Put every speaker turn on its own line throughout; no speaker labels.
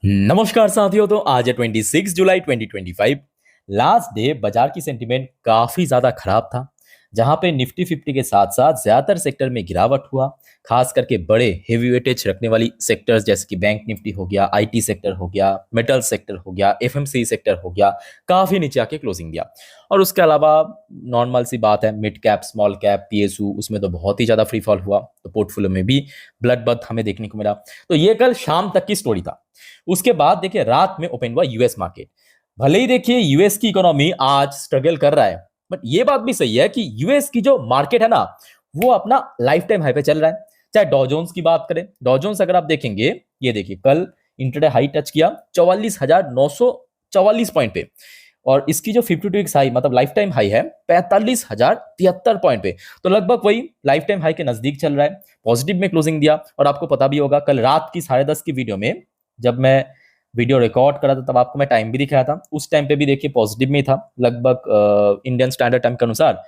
नमस्कार साथियों। तो आज है 26 जुलाई 2025। लास्ट डे बाजार की सेंटीमेंट काफी ज्यादा खराब था, जहां पे निफ्टी 50 के साथ साथ ज्यादातर सेक्टर में गिरावट हुआ। खास करके बड़े हेवी वेटेज रखने वाली सेक्टर्स जैसे कि बैंक निफ्टी हो गया, आईटी सेक्टर हो गया, मेटल सेक्टर हो गया, एफएमसीजी सेक्टर हो गया, काफी नीचे आके क्लोजिंग दिया। और उसके अलावा नॉर्मल सी बात है, mid cap, small cap, PSU, उसमें तो बहुत ही ज्यादा फ्री फॉल हुआ। तो पोर्टफोलियो में भी ब्लड बथ हमें देखने को मिला। तो ये कल शाम तक की स्टोरी था। उसके बाद देखिए रात में ओपन हुआ यूएस मार्केट। भले ही देखिए यूएस की इकोनॉमी आज स्ट्रगल कर रहा है, बट ये बात भी सही है कि यूएस की जो मार्केट है ना, वो अपना लाइफ टाइम हाई पे चल रहा है। चाहे डॉ जोन्स की बात करें, डॉ जोन्स अगर आप देखेंगे, ये देखिए कल इंटरडे हाई टच किया 44,944 पॉइंट पे, और इसकी जो 52 वीक्स हाई मतलब लाइफ टाइम हाई है 45,073 पॉइंट पे। तो लगभग वही लाइफ टाइम हाई के नजदीक चल रहा है। पॉजिटिव में क्लोजिंग दिया। और आपको पता भी होगा कल रात की 10:30 की वीडियो में, जब मैं वीडियो रिकॉर्ड करा था, तब आपको मैं टाइम भी दिखाया था। उस टाइम पे भी देखिए पॉजिटिव में ही था, लगभग इंडियन स्टैंडर्ड टाइम के अनुसार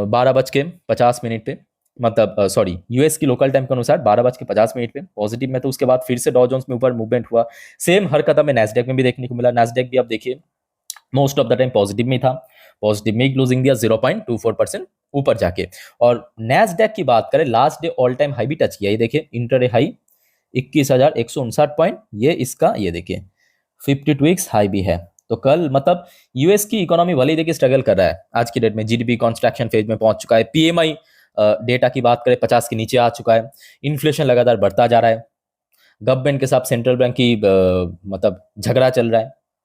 12:50 पे, मतलब सॉरी यूएस की लोकल टाइम के अनुसार 12:50 पे पॉजिटिव में। तो उसके बाद फिर से डॉ जोन्स में ऊपर मूवमेंट हुआ। सेम हरकत हमें नैस्डैक में भी देखने को मिला। नैस्डैक भी आप देखिए most of the time positive में था। पॉजिटिव में ही क्लोजिंग दिया 0.24% ऊपर जाके। और नैस्डैक की बात करें, last day all time high भी टच किया। ये देखिए इंटरडे हाई 21,159 पॉइंट, ये इसका ये देखिए 52 वीक्स हाई भी है। तो कल मतलब यूएस की इकोनॉमी भले ही देखिए स्ट्रगल कर रहा है। आज की डेट में जीडीपी कॉन्स्ट्रक्शन फेज में पहुंच चुका है। पीएमआई डेटा की बात करें 50 के नीचे आ चुका है। इन्फ्लेशन लगातार बढ़ता जा रहा है। गवर्नमेंट के साथ सेंट्रल बैंक की मतलब झगड़ा चल रहा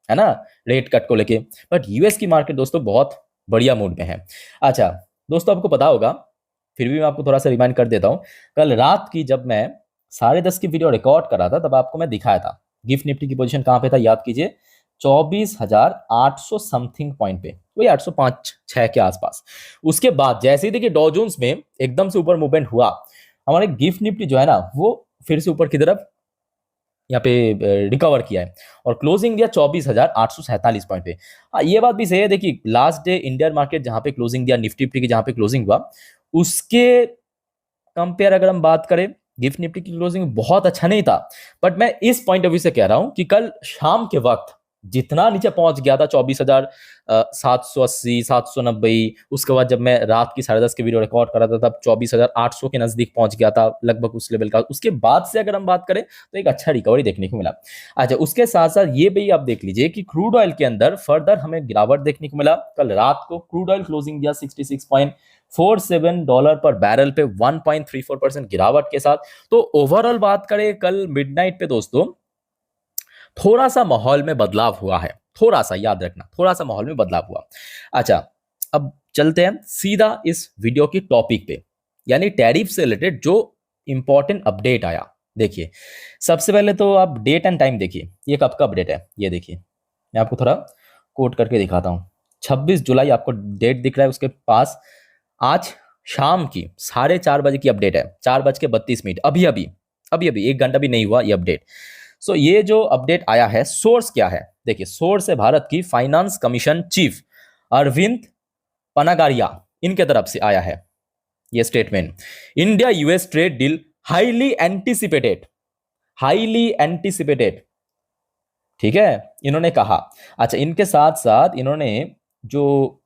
है ना, रेट कट को लेके। बट यूएस की मार्केट दोस्तों बहुत बढ़िया मूड में है। अच्छा दोस्तों, आपको पता होगा, फिर भी मैं आपको थोड़ा सा रिमाइंड कर देता हूँ। कल रात की जब मैं 10:30 की वीडियो रिकॉर्ड कर रहा था, तब आपको मैं दिखाया था गिफ्ट निफ्टी की पोजीशन कहाँ पे था, याद कीजिए 24,800 समथिंग पॉइंट पे, वही 805-6 के आसपास। उसके बाद जैसे ही देखिए डॉ जोन्स में एकदम से ऊपर मूवमेंट हुआ, हमारे गिफ्ट निफ्टी जो है ना, वो फिर से ऊपर की तरफ यहाँ पे रिकवर किया है और क्लोजिंग दिया 24,847 पॉइंट पे। हाँ, ये बात भी सही है। देखिए लास्ट डे इंडियन मार्केट जहां पे क्लोजिंग दिया, निफ्टी की जहां पे क्लोजिंग हुआ, उसके कंपेयर अगर हम बात करें, गिफ्ट निफ्टी की क्लोजिंग बहुत अच्छा नहीं था। बट मैं इस पॉइंट ऑफ व्यू से कह रहा हूं कि कल शाम के वक्त जितना नीचे पहुंच गया था 24,780, 790, उसके बाद जब मैं रात की 10:30 की वीडियो रिकॉर्ड कर रहा था तब 24,800 के नजदीक पहुंच गया था, लगभग उस लेवल का। उसके बाद से अगर हम बात करें तो एक अच्छा रिकवरी देखने को मिला। अच्छा, उसके साथ साथ ये भी आप देख लीजिए कि क्रूड ऑयल के अंदर फर्दर हमें गिरावट देखने को मिला। कल रात को क्रूड ऑयल क्लोजिंग दिया $66.47 पर बैरल पे, 1.34% गिरावट के साथ। तो ओवरऑल बात करें कल मिडनाइट पे दोस्तों, थोड़ा सा माहौल में बदलाव हुआ है। थोड़ा सा याद रखना, थोड़ा सा माहौल में बदलाव हुआ। अच्छा, अब चलते हैं सीधा इस वीडियो की टॉपिक पे, यानी टैरिफ से रिलेटेड जो इंपॉर्टेंट अपडेट आया। देखिए सबसे पहले तो आप डेट एंड टाइम देखिए, ये कब का अपडेट है। ये देखिए मैं आपको थोड़ा कोट करके दिखाता हूं। 26 जुलाई आपको डेट दिख रहा है उसके पास। आज शाम की 4:30 की अपडेट है, 4:32। अभी 1 घंटा भी नहीं हुआ ये अपडेट। सो ये जो अपडेट आया है, सोर्स क्या है देखिए। सोर्स है भारत की फाइनेंस कमीशन चीफ अरविंद पनागारिया, इनके तरफ से आया है ये statement. India US trade deal highly anticipated, ठीक है, इन्होंने कहा। अच्छा, इनके साथ साथ इन्होंने जो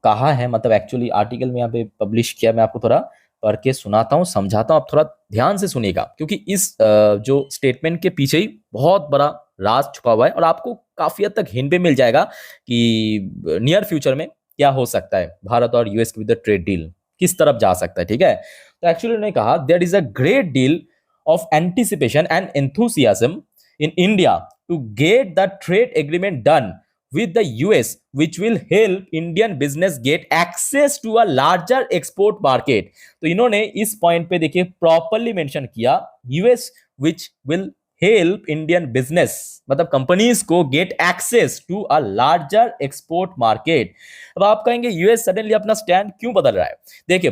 कहा है, मतलब एक्चुअली आर्टिकल में यहाँ पे पब्लिश किया, मैं आपको थोड़ा पढ़ के सुनाता हूँ, समझाता हूँ, आप थोड़ा ध्यान से सुनिएगा, क्योंकि इस जो स्टेटमेंट के पीछे ही बहुत बड़ा राज छुपा हुआ है और आपको काफी हद तक हिंट भी मिल जाएगा कि नियर फ्यूचर में क्या हो सकता है। भारत और यूएस के विद ट्रेड डील किस तरफ जा सकता है, ठीक है। तो एक्चुअली उन्होंने कहा there is a great deal of anticipation and enthusiasm in India to get the trade agreement done with the US, which will help Indian business get access to a larger export market। तो इन्होंने इस point पे देखिए properly mention किया, US which will help Indian business, मतलब companies को get access to a larger export market. अब आप कहेंगे यूएस सडनली अपना स्टैंड क्यों बदल रहा है। देखिए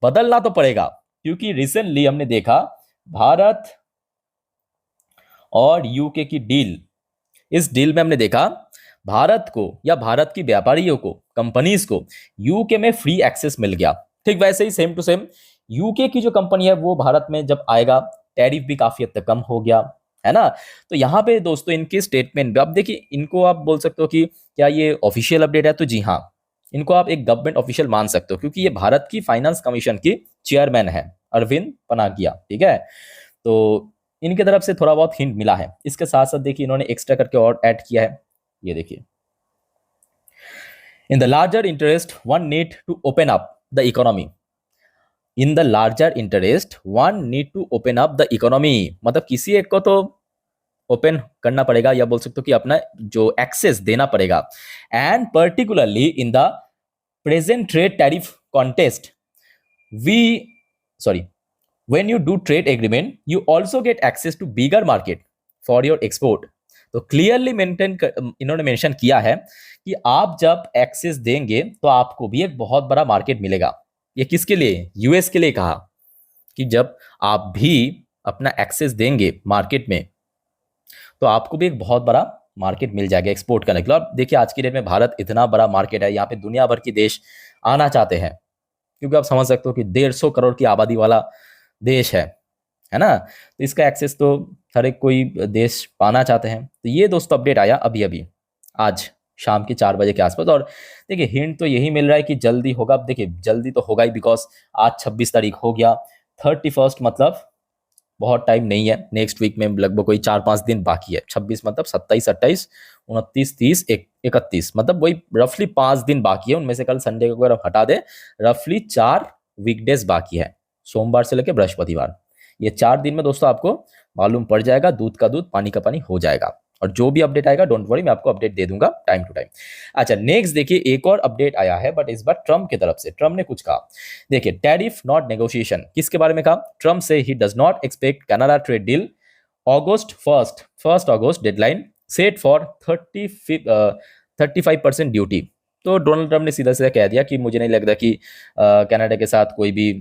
बदलना तो पड़ेगा, क्योंकि रिसेंटली हमने देखा भारत और यूके की डील, इस डील में हमने देखा भारत को या भारत की व्यापारियों को, कंपनीज को यूके में फ्री एक्सेस मिल गया। ठीक वैसे ही सेम टू सेम यूके की जो कंपनी है वो भारत में जब आएगा, टैरिफ भी काफी हद तक कम हो गया, है ना। तो यहाँ पे दोस्तों इनके स्टेटमेंट, अब देखिए इनको आप बोल सकते हो कि क्या ये ऑफिशियल अपडेट है, तो जी हाँ, इनको आप एक गवर्नमेंट ऑफिशियल मान सकते हो, क्योंकि ये भारत की फाइनेंस कमीशन की चेयरमैन है, अरविंद पनागिया, ठीक है। तो इनके तरफ से थोड़ा बहुत हिंट मिला है। इसके साथ साथ देखिए इन्होंने एक्स्ट्रा करके और ऐड किया है, ये देखिए, in the larger interest one need to open up the economy, in the larger interest one need to open up the economy, मतलब किसी एक को तो ओपन करना पड़ेगा, या बोल सकते हो कि अपना जो एक्सेस देना पड़ेगा। And particularly in the present trade tariff contest we sorry when you do trade agreement you also get access to bigger market for your export। तो क्लियरली इन्होंने मेंशन किया है कि आप जब एक्सेस देंगे तो आपको भी एक बहुत बड़ा मार्केट मिलेगा। ये किसके लिए? यूएस के लिए कहा कि जब आप भी अपना एक्सेस देंगे मार्केट में तो आपको भी एक बहुत बड़ा मार्केट मिल जाएगा एक्सपोर्ट करने के लिए। अब देखिए आज की डेट में भारत इतना बड़ा मार्केट है, यहाँ पे दुनिया भर के देश आना चाहते हैं, क्योंकि आप समझ सकते हो कि 150 करोड़ की आबादी वाला देश है ना। तो इसका एक्सेस तो हर एक कोई देश पाना चाहते हैं। तो ये दोस्तों अपडेट आया अभी अभी आज शाम के 4 बजे के आसपास। और देखिए हिंट तो यही मिल रहा है कि जल्दी होगा। अब देखिए जल्दी तो होगा ही, बिकॉज आज 26 तारीख हो गया, 31 मतलब बहुत टाइम नहीं है, नेक्स्ट वीक में लगभग कोई 4-5 दिन बाकी है। 26 मतलब 27, 28, 29, 30, 31, मतलब वही रफली 5 दिन बाकी है। उनमें से कल संडे को अगर हम हटा दे, रफली 4 वीकडेज बाकी है, सोमवार से लेकर बृहस्पतिवार। ये 4 दिन में दोस्तों आपको मालूम पड़ जाएगा, दूध का दूध पानी का पानी हो जाएगा। और जो भी अपडेट आएगा डोंट वरी, मैं आपको अपडेट दे दूंगा टाइम टू टाइम। अच्छा नेक्स्ट देखिए एक और अपडेट आया है, बट इस बार ट्रम्प की तरफ से। ट्रम्प ने कुछ कहा, देखिए टैरिफ नॉट नेगोशिएशन, किसके बारे में कहा? ट्रम्प से he does not expect Canada trade deal August 1 August deadline set for 35% duty. तो डोनाल्ड ट्रम्प ने सीधा सीधा कह दिया कि मुझे नहीं लगता कि कनाडा के साथ कोई भी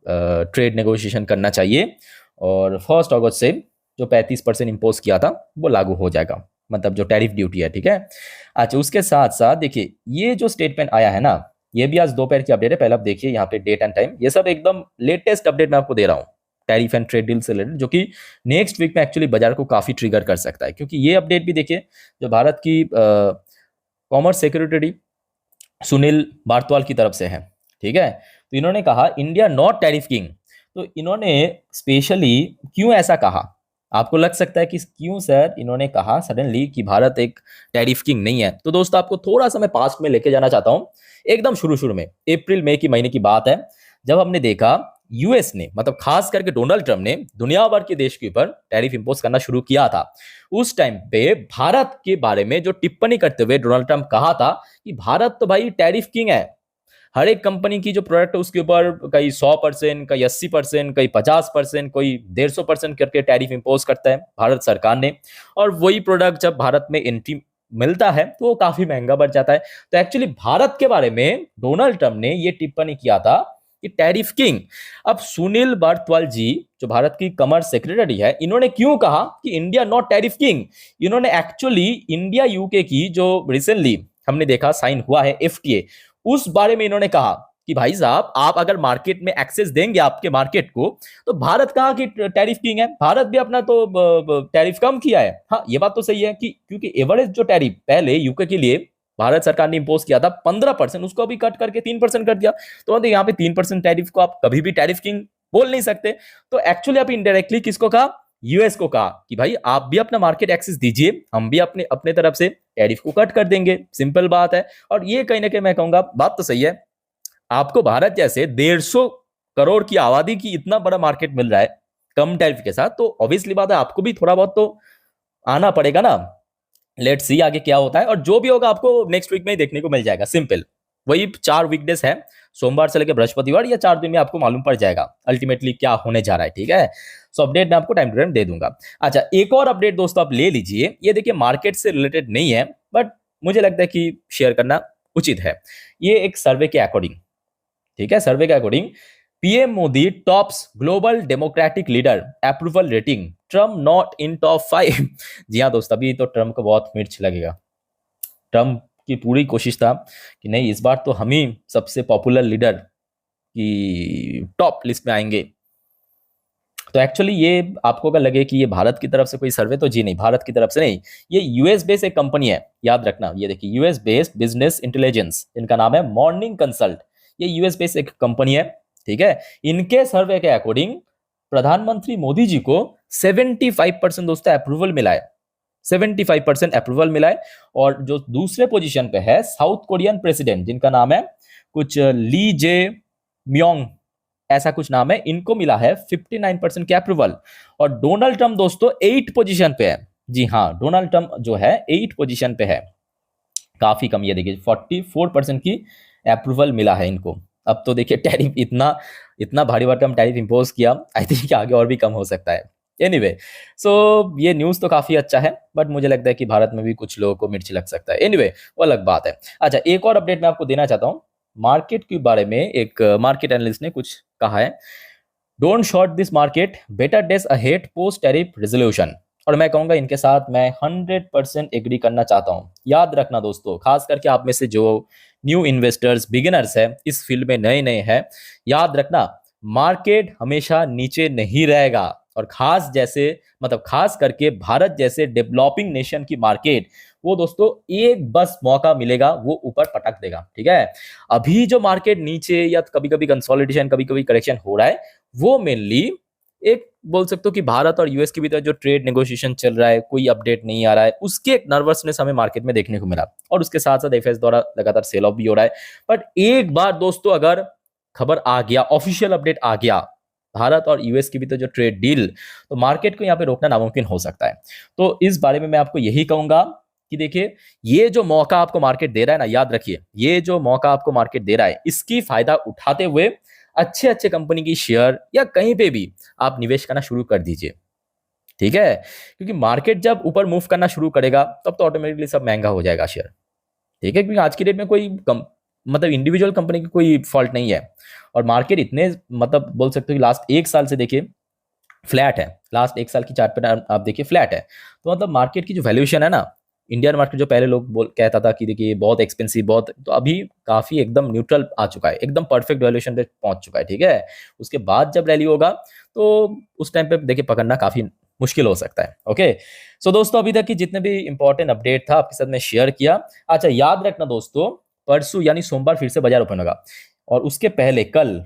ट्रेड नेगोशिएशन करना चाहिए, और 1 अगस्त से जो 35% इम्पोज किया था वो लागू हो जाएगा, मतलब जो टैरिफ ड्यूटी है, ठीक है। अच्छा उसके साथ साथ देखिए ये जो स्टेटमेंट आया है ना, ये भी आज दोपहर की अपडेट है। पहले आप देखिए यहाँ पे डेट एंड टाइम, ये सब एकदम लेटेस्ट अपडेट मैं आपको दे रहा हूँ टैरिफ एंड ट्रेड डील से रिलेटेड, जो कि नेक्स्ट वीक में एक्चुअली बाजार को काफी ट्रिगर कर सकता है। क्योंकि ये अपडेट भी देखिए जो भारत की कॉमर्स सेक्रेटरी सुनील बारतवाल की तरफ से है, ठीक है। तो इन्होंने कहा इंडिया नॉट टैरिफ किंग। तो इन्होंने स्पेशली क्यों ऐसा कहा? आपको लग सकता है कि क्यों सर इन्होंने कहा सडनली कि भारत एक टैरिफ किंग नहीं है। तो दोस्तों आपको थोड़ा सा मैं पास्ट में लेके जाना चाहता हूं, एकदम शुरू में अप्रैल मई की महीने की बात है, जब हमने देखा यूएस ने, मतलब खास करके डोनाल्ड ट्रम्प ने दुनिया भर के देश के ऊपर टैरिफ इंपोज करना शुरू किया था। उस टाइम पे भारत के बारे में जो टिप्पणी करते हुए डोनाल्ड ट्रम्प कहा था कि भारत तो भाई टैरिफ किंग है, हर एक कंपनी की जो प्रोडक्ट है उसके ऊपर कई 100%, कई 80%, कई 50%, कोई 150% करके टैरिफ इंपोज करता है भारत सरकार ने। और वही प्रोडक्ट जब भारत में एंट्री मिलता है तो वो काफी महंगा बढ़ जाता है। तो एक्चुअली भारत के बारे में डोनाल्ड ट्रम्प ने ये टिप्पणी किया था कि टैरिफ किंग। अब सुनील बारतवाल जी जो भारत की कॉमर्स सेक्रेटरी है, इन्होंने क्यों कहा कि इंडिया नॉट टैरिफ किंग? इन्होंने एक्चुअली इंडिया यूके की जो रिसेंटली हमने देखा साइन हुआ है एफटीए, उस बारे में इन्होंने कहा कि भाई साहब आप अगर मार्केट में एक्सेस देंगे आपके मार्केट को, तो भारत कहा कि टैरिफ किंग है, भारत भी अपना तो टैरिफ कम किया है। हाँ ये बात तो सही है कि क्योंकि एवरेज जो टैरिफ पहले यूके के लिए भारत सरकार ने इंपोज किया था 15%, उसको अभी कट करके 3% कर दिया। तो मतलब यहाँ पे 3% टैरिफ को आप कभी भी टैरिफ किंग बोल नहीं सकते। तो एक्चुअली आप इनडायरेक्टली किसको कहा? यूएस को कहा कि भाई आप भी अपना मार्केट एक्सेस दीजिए, हम भी अपने अपने तरफ से टैरिफ को कट कर देंगे, सिंपल बात है। और ये कहीं ना कहीं मैं कहूंगा बात तो सही है, आपको भारत जैसे 150 करोड़ की आबादी की इतना बड़ा मार्केट मिल रहा है कम टैरिफ के साथ, तो ऑब्वियसली बात है आपको भी थोड़ा बहुत तो आना पड़ेगा ना। लेट्स सी आगे क्या होता है, और जो भी होगा आपको नेक्स्ट वीक में ही देखने को मिल जाएगा। सिंपल वही 4 वीकडेज है, सोमवार से लेकर बृहस्पतिवार, या 4 दिन में आपको मालूम पड़ जाएगा अल्टीमेटली क्या होने जा रहा है, ठीक है। सो अपडेट मैं आपको टाइम टू टाइम दे दूंगा। अच्छा एक और अपडेट दोस्तों आप ले लीजिए, ये देखिए मार्केट से रिलेटेड नहीं है, बट मुझे लगता है कि शेयर करना उचित है। ये एक सर्वे के अकॉर्डिंग, ठीक है, सर्वे के according PM Modi tops global democratic leader approval rating, Trump not in top 5। जी हाँ दोस्त, अभी तो ट्रम्प को बहुत मिर्च लगेगा। ट्रम्प की पूरी कोशिश था कि नहीं इस बार तो हम ही सबसे पॉपुलर लीडर की टॉप लिस्ट में आएंगे। तो एक्चुअली ये आपको अगर लगे कि ये भारत की तरफ से कोई सर्वे, तो जी नहीं, भारत की तरफ से नहीं, ये यूएस बेस्ड एक कंपनी है, याद रखना। ये देखिए यूएस बेस्ड बिजनेस इंटेलिजेंस, इनका नाम है मॉर्निंग कंसल्ट। ये यूएस बेस्ड एक कंपनी है, ठीक है। इनके सर्वे के अकॉर्डिंग प्रधानमंत्री मोदी जी को 75% दोस्तों अप्रूवल मिला है, 75% अप्रूवल मिला है। और जो दूसरे पोजीशन पे है साउथ कोरियन प्रेसिडेंट, जिनका नाम है कुछ ली जे म्योंग, ऐसा कुछ नाम है, इनको मिला है 59% के अप्रूवल। और डोनाल्ड ट्रंप दोस्तों 8 पोजीशन पे है। जी हाँ, डोनाल्ड ट्रंप जो है 8 पोजीशन पे है, काफी कम। ये देखिए 44% की अप्रूवल मिला है इनको। अब तो देखिए टैरिफ इतना इतना भारी भरकम टैरिफ इंपोज किया, आई थिंक आगे और भी कम हो सकता है। एनीवे, सो ये न्यूज तो काफी अच्छा है, बट मुझे लगता है कि भारत में भी कुछ लोगों को मिर्च लग सकता है। एनीवे, वो अलग बात है। अच्छा, एक और अपडेट मैं आपको देना चाहता हूँ मार्केट के बारे में। एक मार्केट एनालिस्ट ने कुछ कहा है, don't short this market, better days ahead post tariff resolution. और मैं कहूंगा इनके साथ मैं 100% एग्री करना चाहता हूं। याद रखना दोस्तों, खास करके आप में से जो न्यू इन्वेस्टर्स, बिगिनर्स है, इस फील्ड में नए नए हैं, याद रखना मार्केट हमेशा नीचे नहीं रहेगा। और खास करके भारत जैसे डेवलपिंग नेशन की मार्केट, वो दोस्तों एक बस मौका मिलेगा वो ऊपर पटक देगा, ठीक है। अभी जो मार्केट नीचे या कभी कभी कंसोलिडेशन, कभी कभी करेक्शन हो रहा है, वो मेनली एक बोल सकते हो कि भारत और यूएस के भीतर जो ट्रेड नेगोशिएशन चल रहा है, कोई अपडेट नहीं आ रहा है, उसके एक नर्वसनेस हमें मार्केट में देखने को मिला। और उसके साथ साथ एफएस द्वारा लगातार सेल ऑफ भी हो रहा है। बट एक बार दोस्तों अगर खबर आ गया, ऑफिशियल अपडेट आ गया भारत और यूएस के भीतर जो ट्रेड डील, तो मार्केट को यहाँ पे रोकना नामुमकिन हो सकता है। तो इस बारे में मैं आपको यही कहूंगा कि देखिए, ये जो मौका आपको मार्केट दे रहा है ना, याद रखिए, ये जो मौका आपको मार्केट दे रहा है, इसकी फायदा उठाते हुए अच्छे अच्छे कंपनी की शेयर या कहीं पे भी आप निवेश करना शुरू कर दीजिए, ठीक है। क्योंकि मार्केट जब ऊपर मूव करना शुरू करेगा, तब तो ऑटोमेटिकली सब महंगा हो जाएगा शेयर, ठीक है। क्योंकि आज की डेट में कोई मतलब इंडिविजुअल कंपनी की कोई फॉल्ट नहीं है। और मार्केट इतने मतलब बोल सकते हो कि लास्ट 1 साल से देखिए फ्लैट है, लास्ट 1 साल की चार्ट पे आप देखिए फ्लैट है। तो मतलब मार्केट की जो वैल्यूएशन है ना, इंडियन मार्केट जो पहले लोग कहता था कि देखिए बहुत एक्सपेंसिव, बहुत, तो अभी काफी एकदम न्यूट्रल आ चुका है, एकदम परफेक्ट वैल्यूएशन पे पहुंच चुका है, ठीक है। उसके बाद जब रैली होगा, तो उस टाइम पे देखिए पकड़ना काफी मुश्किल हो सकता है। ओके, सो दोस्तों अभी तक की जितने भी इंपॉर्टेंट अपडेट था आपके साथ में शेयर किया। अच्छा, याद रखना दोस्तों, परसों यानी सोमवार फिर से बाजार ओपन होगा, और उसके पहले कल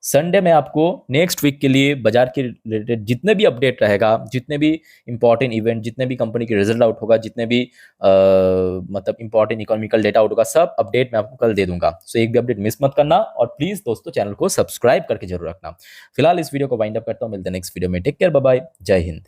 संडे में आपको नेक्स्ट वीक के लिए बाजार के रिलेटेड जितने भी अपडेट रहेगा, जितने भी इंपॉर्टेंट इवेंट, जितने भी कंपनी के रिजल्ट आउट होगा, जितने भी मतलब इंपॉर्टेंट इकोनॉमिकल डेटा आउट होगा, सब अपडेट मैं आपको कल दे दूंगा। सो एक भी अपडेट मिस मत करना, और प्लीज दोस्तों चैनल को सब्सक्राइब करके जरूर रखना। फिलहाल इस वीडियो को वाइंड अप करता हूं, मिलते हैं नेक्स्ट वीडियो में। टेक केयर, बाय बाय, जय हिंद।